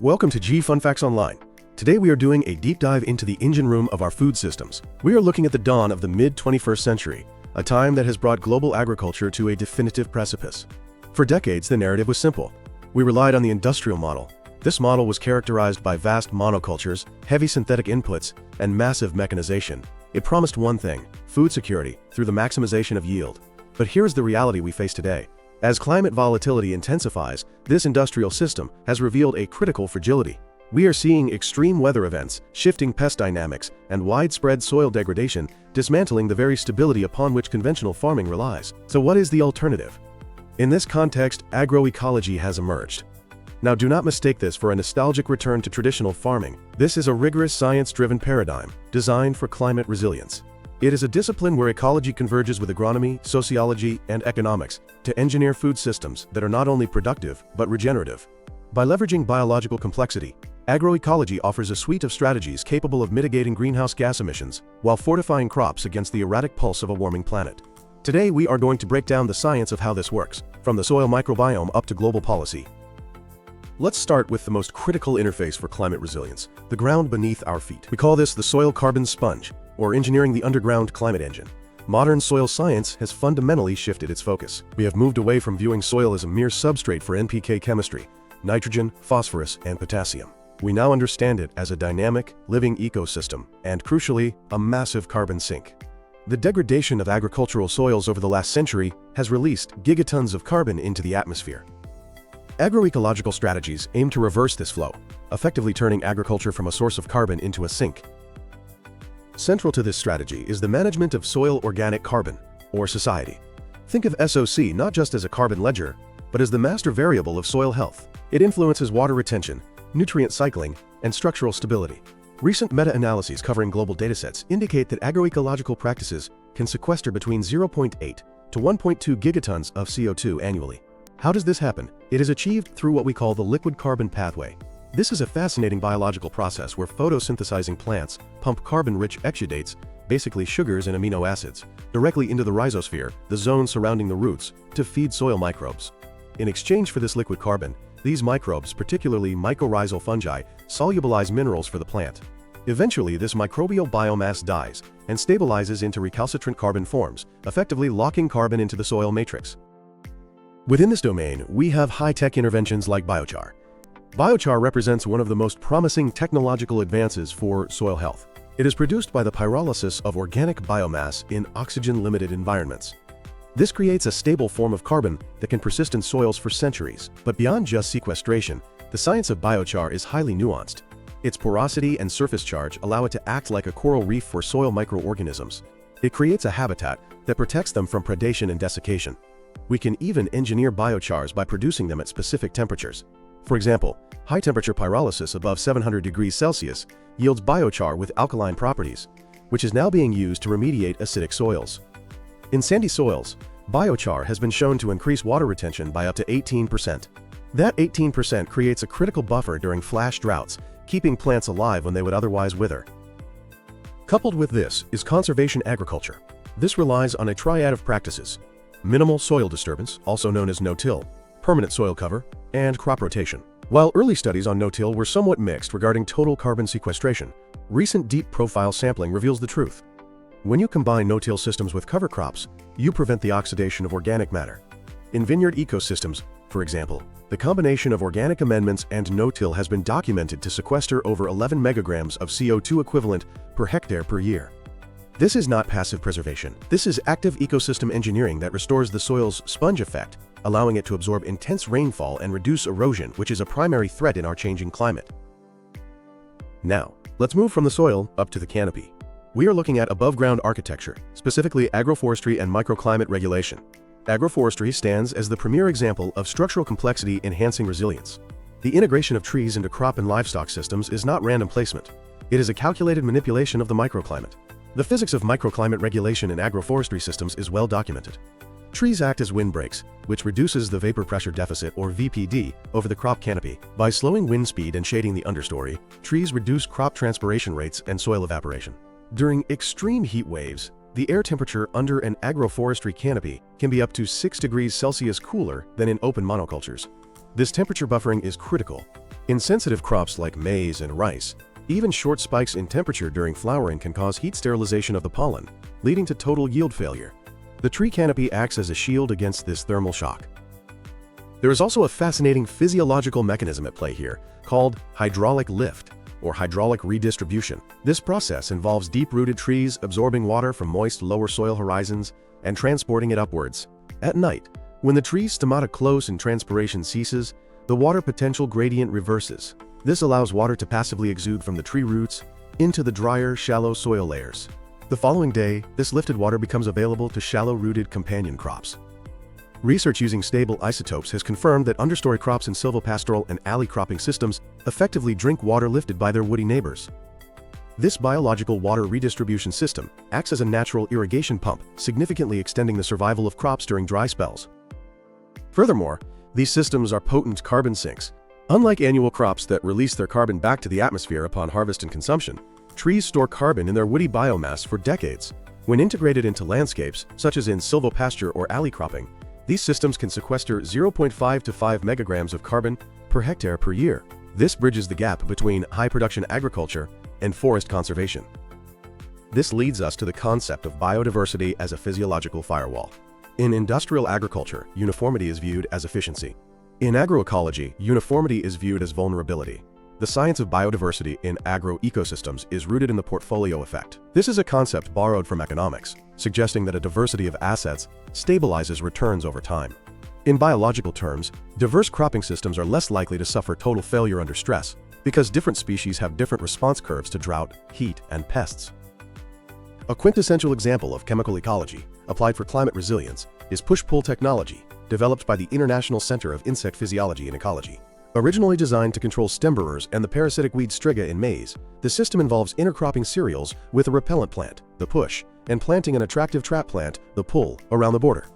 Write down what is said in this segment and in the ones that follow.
Welcome to G Fun Facts Online. Today we are doing a deep dive into the engine room of our food systems. We are looking at the dawn of the mid-21st century, a time that has brought global agriculture to a definitive precipice. For decades, the narrative was simple. We relied on the industrial model. This model was characterized by vast monocultures, heavy synthetic inputs, and massive mechanization. It promised one thing: food security through the maximization of yield. But here's the reality we face today. As climate volatility intensifies, this industrial system has revealed a critical fragility. We are seeing extreme weather events, shifting pest dynamics, and widespread soil degradation, dismantling the very stability upon which conventional farming relies. So what is the alternative? In this context, agroecology has emerged. Now, do not mistake this for a nostalgic return to traditional farming. This is a rigorous science-driven paradigm designed for climate resilience. It is a discipline where ecology converges with agronomy, sociology, and economics to engineer food systems that are not only productive, but regenerative. By leveraging biological complexity, agroecology offers a suite of strategies capable of mitigating greenhouse gas emissions while fortifying crops against the erratic pulse of a warming planet. Today, we are going to break down the science of how this works, from the soil microbiome up to global policy. Let's start with the most critical interface for climate resilience, the ground beneath our feet. We call this the soil carbon sponge, or engineering the underground climate engine. Modern soil science has fundamentally shifted its focus. We have moved away from viewing soil as a mere substrate for NPK chemistry, nitrogen, phosphorus, and potassium. We now understand it as a dynamic, living ecosystem, and crucially, a massive carbon sink. The degradation of agricultural soils over the last century has released gigatons of carbon into the atmosphere. Agroecological strategies aim to reverse this flow, effectively turning agriculture from a source of carbon into a sink. Central to this strategy is the management of soil organic carbon, or society. Think of SOC not just as a carbon ledger, but as the master variable of soil health. It influences water retention, nutrient cycling, and structural stability. Recent meta-analyses covering global datasets indicate that agroecological practices can sequester between 0.8 to 1.2 gigatons of CO2 annually. How does this happen? It is achieved through what we call the liquid carbon pathway. This is a fascinating biological process where photosynthesizing plants pump carbon-rich exudates, basically sugars and amino acids, directly into the rhizosphere, the zone surrounding the roots, to feed soil microbes. In exchange for this liquid carbon, these microbes, particularly mycorrhizal fungi, solubilize minerals for the plant. Eventually, this microbial biomass dies and stabilizes into recalcitrant carbon forms, effectively locking carbon into the soil matrix. Within this domain, we have high-tech interventions like biochar. Biochar represents one of the most promising technological advances for soil health. It is produced by the pyrolysis of organic biomass in oxygen-limited environments. This creates a stable form of carbon that can persist in soils for centuries. But beyond just sequestration, the science of biochar is highly nuanced. Its porosity and surface charge allow it to act like a coral reef for soil microorganisms. It creates a habitat that protects them from predation and desiccation. We can even engineer biochars by producing them at specific temperatures. For example, high-temperature pyrolysis above 700 degrees Celsius yields biochar with alkaline properties, which is now being used to remediate acidic soils. In sandy soils, biochar has been shown to increase water retention by up to 18%. That 18% creates a critical buffer during flash droughts, keeping plants alive when they would otherwise wither. Coupled with this is conservation agriculture. This relies on a triad of practices: minimal soil disturbance, also known as no-till, permanent soil cover, and crop rotation. While early studies on no-till were somewhat mixed regarding total carbon sequestration, recent deep profile sampling reveals the truth. When you combine no-till systems with cover crops, you prevent the oxidation of organic matter. In vineyard ecosystems, for example, the combination of organic amendments and no-till has been documented to sequester over 11 megagrams of CO2 equivalent per hectare per year. This is not passive preservation. This is active ecosystem engineering that restores the soil's sponge effect, allowing it to absorb intense rainfall and reduce erosion, which is a primary threat in our changing climate. Now, let's move from the soil up to the canopy. We are looking at above-ground architecture, specifically agroforestry and microclimate regulation. Agroforestry stands as the premier example of structural complexity enhancing resilience. The integration of trees into crop and livestock systems is not random placement. It is a calculated manipulation of the microclimate. The physics of microclimate regulation in agroforestry systems is well documented. Trees act as windbreaks, which reduces the vapor pressure deficit, or VPD, over the crop canopy. By slowing wind speed and shading the understory, trees reduce crop transpiration rates and soil evaporation. During extreme heat waves, the air temperature under an agroforestry canopy can be up to 6 degrees Celsius cooler than in open monocultures. This temperature buffering is critical. In sensitive crops like maize and rice, even short spikes in temperature during flowering can cause heat sterilization of the pollen, leading to total yield failure. The tree canopy acts as a shield against this thermal shock. There is also a fascinating physiological mechanism at play here, called hydraulic lift, or hydraulic redistribution. This process involves deep-rooted trees absorbing water from moist lower soil horizons and transporting it upwards. At night, when the tree's stomata close and transpiration ceases, the water potential gradient reverses. This allows water to passively exude from the tree roots into the drier, shallow soil layers. The following day, this lifted water becomes available to shallow-rooted companion crops. Research using stable isotopes has confirmed that understory crops in silvopastoral and alley cropping systems effectively drink water lifted by their woody neighbors. This biological water redistribution system acts as a natural irrigation pump, significantly extending the survival of crops during dry spells. Furthermore, these systems are potent carbon sinks. Unlike annual crops that release their carbon back to the atmosphere upon harvest and consumption, trees store carbon in their woody biomass for decades. When integrated into landscapes, such as in silvopasture or alley cropping, these systems can sequester 0.5 to 5 megagrams of carbon per hectare per year. This bridges the gap between high-production agriculture and forest conservation. This leads us to the concept of biodiversity as a physiological firewall. In industrial agriculture, uniformity is viewed as efficiency. In agroecology, uniformity is viewed as vulnerability. The science of biodiversity in agroecosystems is rooted in the portfolio effect. This is a concept borrowed from economics, suggesting that a diversity of assets stabilizes returns over time. In biological terms, diverse cropping systems are less likely to suffer total failure under stress because different species have different response curves to drought, heat, and pests. A quintessential example of chemical ecology applied for climate resilience is push-pull technology, developed by the International Center of Insect Physiology and Ecology. Originally designed to control stem borers and the parasitic weed striga in maize, the system involves intercropping cereals with a repellent plant, the push, and planting an attractive trap plant, the pull, around the border.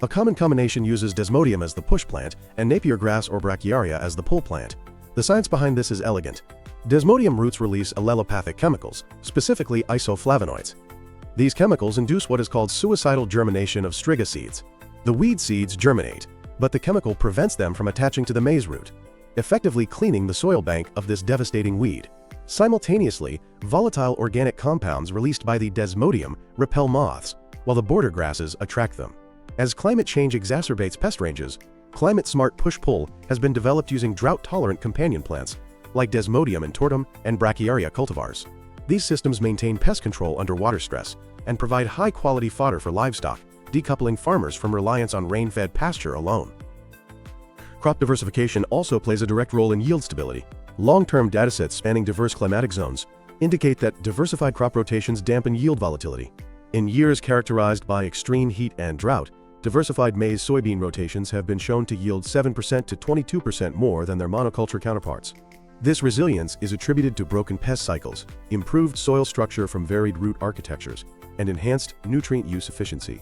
A common combination uses desmodium as the push plant and Napier grass or brachiaria as the pull plant. The science behind this is elegant. Desmodium roots release allelopathic chemicals, specifically isoflavonoids. These chemicals induce what is called suicidal germination of striga seeds. The weed seeds germinate, but the chemical prevents them from attaching to the maize root, effectively cleaning the soil bank of this devastating weed. Simultaneously, volatile organic compounds released by the desmodium repel moths, while the border grasses attract them. As climate change exacerbates pest ranges, climate-smart push-pull has been developed using drought-tolerant companion plants like desmodium and tortum and brachiaria cultivars. These systems maintain pest control under water stress and provide high-quality fodder for livestock, decoupling farmers from reliance on rain-fed pasture alone. Crop diversification also plays a direct role in yield stability. Long-term datasets spanning diverse climatic zones indicate that diversified crop rotations dampen yield volatility. In years characterized by extreme heat and drought, diversified maize-soybean rotations have been shown to yield 7% to 22% more than their monoculture counterparts. This resilience is attributed to broken pest cycles, improved soil structure from varied root architectures, and enhanced nutrient use efficiency.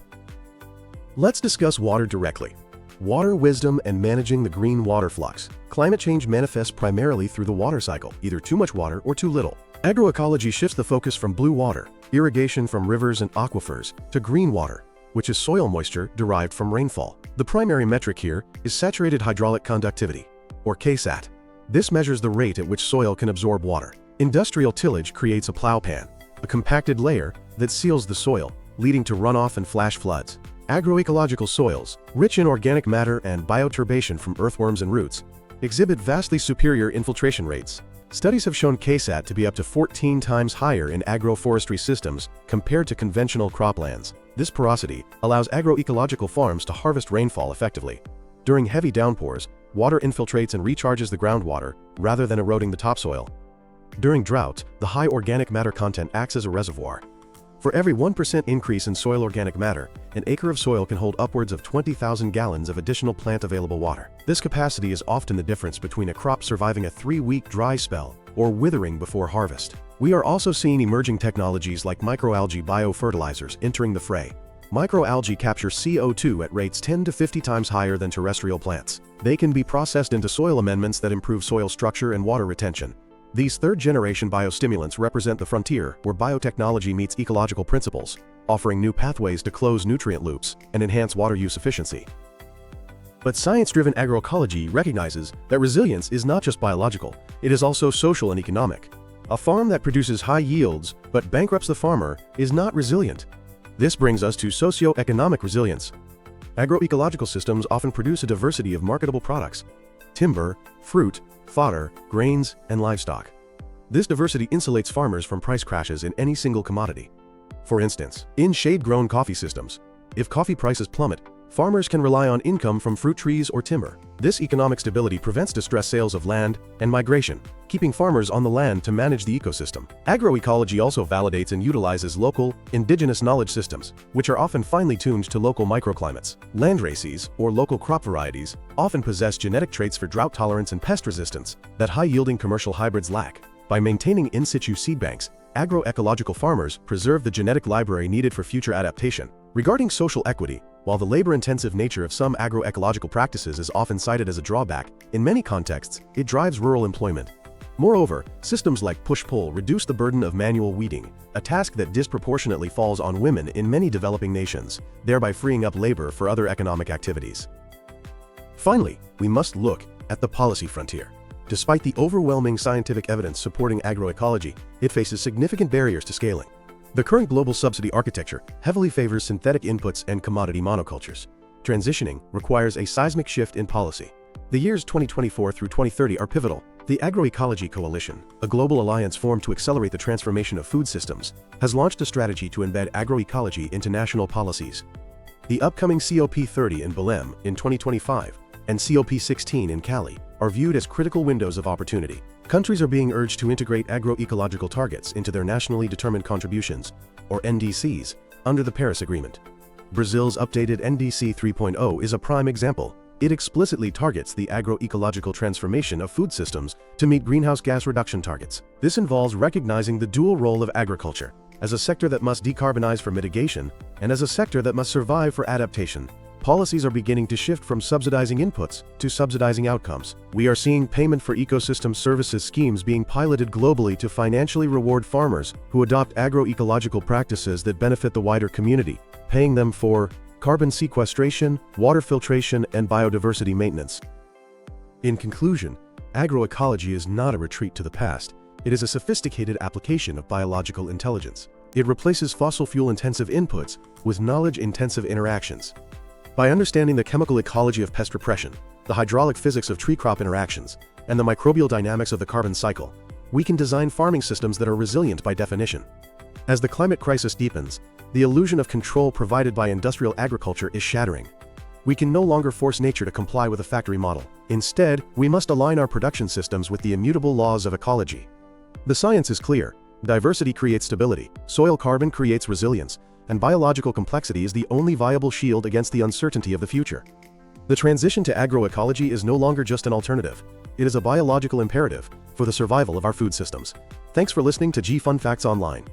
Let's discuss water directly. Water wisdom and managing the green water flux. Climate change manifests primarily through the water cycle, either too much water or too little. Agroecology shifts the focus from blue water, irrigation from rivers and aquifers, to green water, which is soil moisture derived from rainfall. The primary metric here is saturated hydraulic conductivity, or KSAT. This measures the rate at which soil can absorb water. Industrial tillage creates a plow pan, a compacted layer that seals the soil, leading to runoff and flash floods. Agroecological soils, rich in organic matter and bioturbation from earthworms and roots, exhibit vastly superior infiltration rates. Studies have shown KSAT to be up to 14 times higher in agroforestry systems compared to conventional croplands. This porosity allows agroecological farms to harvest rainfall effectively. During heavy downpours, water infiltrates and recharges the groundwater rather than eroding the topsoil. During drought, the high organic matter content acts as a reservoir. For every 1% increase in soil organic matter, an acre of soil can hold upwards of 20,000 gallons of additional plant-available water. This capacity is often the difference between a crop surviving a 3-week dry spell or withering before harvest. We are also seeing emerging technologies like microalgae biofertilizers entering the fray. Microalgae capture CO2 at rates 10 to 50 times higher than terrestrial plants. They can be processed into soil amendments that improve soil structure and water retention. These third-generation biostimulants represent the frontier where biotechnology meets ecological principles, offering new pathways to close nutrient loops and enhance water use efficiency. But science-driven agroecology recognizes that resilience is not just biological, it is also social and economic. A farm that produces high yields but bankrupts the farmer is not resilient. This brings us to socio-economic resilience. Agroecological systems often produce a diversity of marketable products: timber, fruit, fodder, grains, and livestock. This diversity insulates farmers from price crashes in any single commodity. For instance, in shade-grown coffee systems, if coffee prices plummet, farmers can rely on income from fruit trees or timber. This economic stability prevents distressed sales of land and migration, keeping farmers on the land to manage the ecosystem. Agroecology also validates and utilizes local, indigenous knowledge systems, which are often finely tuned to local microclimates. Landraces, or local crop varieties, often possess genetic traits for drought tolerance and pest resistance that high-yielding commercial hybrids lack. By maintaining in-situ seed banks, agroecological farmers preserve the genetic library needed for future adaptation. Regarding social equity, while the labor-intensive nature of some agroecological practices is often cited as a drawback, in many contexts, it drives rural employment. Moreover, systems like push-pull reduce the burden of manual weeding, a task that disproportionately falls on women in many developing nations, thereby freeing up labor for other economic activities. Finally, we must look at the policy frontier. Despite the overwhelming scientific evidence supporting agroecology, it faces significant barriers to scaling. The current global subsidy architecture heavily favors synthetic inputs and commodity monocultures. Transitioning requires a seismic shift in policy. The years 2024 through 2030 are pivotal. The Agroecology Coalition, a global alliance formed to accelerate the transformation of food systems, has launched a strategy to embed agroecology into national policies. The upcoming COP30 in Belém in 2025 and COP16 in Cali are viewed as critical windows of opportunity. Countries are being urged to integrate agroecological targets into their nationally determined contributions, or NDCs, under the Paris Agreement. Brazil's updated NDC 3.0 is a prime example. It explicitly targets the agroecological transformation of food systems to meet greenhouse gas reduction targets. This involves recognizing the dual role of agriculture, as a sector that must decarbonize for mitigation and as a sector that must survive for adaptation. Policies are beginning to shift from subsidizing inputs to subsidizing outcomes. We are seeing payment for ecosystem services schemes being piloted globally to financially reward farmers who adopt agroecological practices that benefit the wider community, paying them for carbon sequestration, water filtration, and biodiversity maintenance. In conclusion, agroecology is not a retreat to the past. It is a sophisticated application of biological intelligence. It replaces fossil fuel-intensive inputs with knowledge-intensive interactions. By understanding the chemical ecology of pest repression, the hydraulic physics of tree-crop interactions, and the microbial dynamics of the carbon cycle, we can design farming systems that are resilient by definition. As the climate crisis deepens, the illusion of control provided by industrial agriculture is shattering. We can no longer force nature to comply with a factory model. Instead, we must align our production systems with the immutable laws of ecology. The science is clear. Diversity creates stability, soil carbon creates resilience, and biological complexity is the only viable shield against the uncertainty of the future. The transition to agroecology is no longer just an alternative. It is a biological imperative for the survival of our food systems. Thanks for listening to G Fun Facts Online.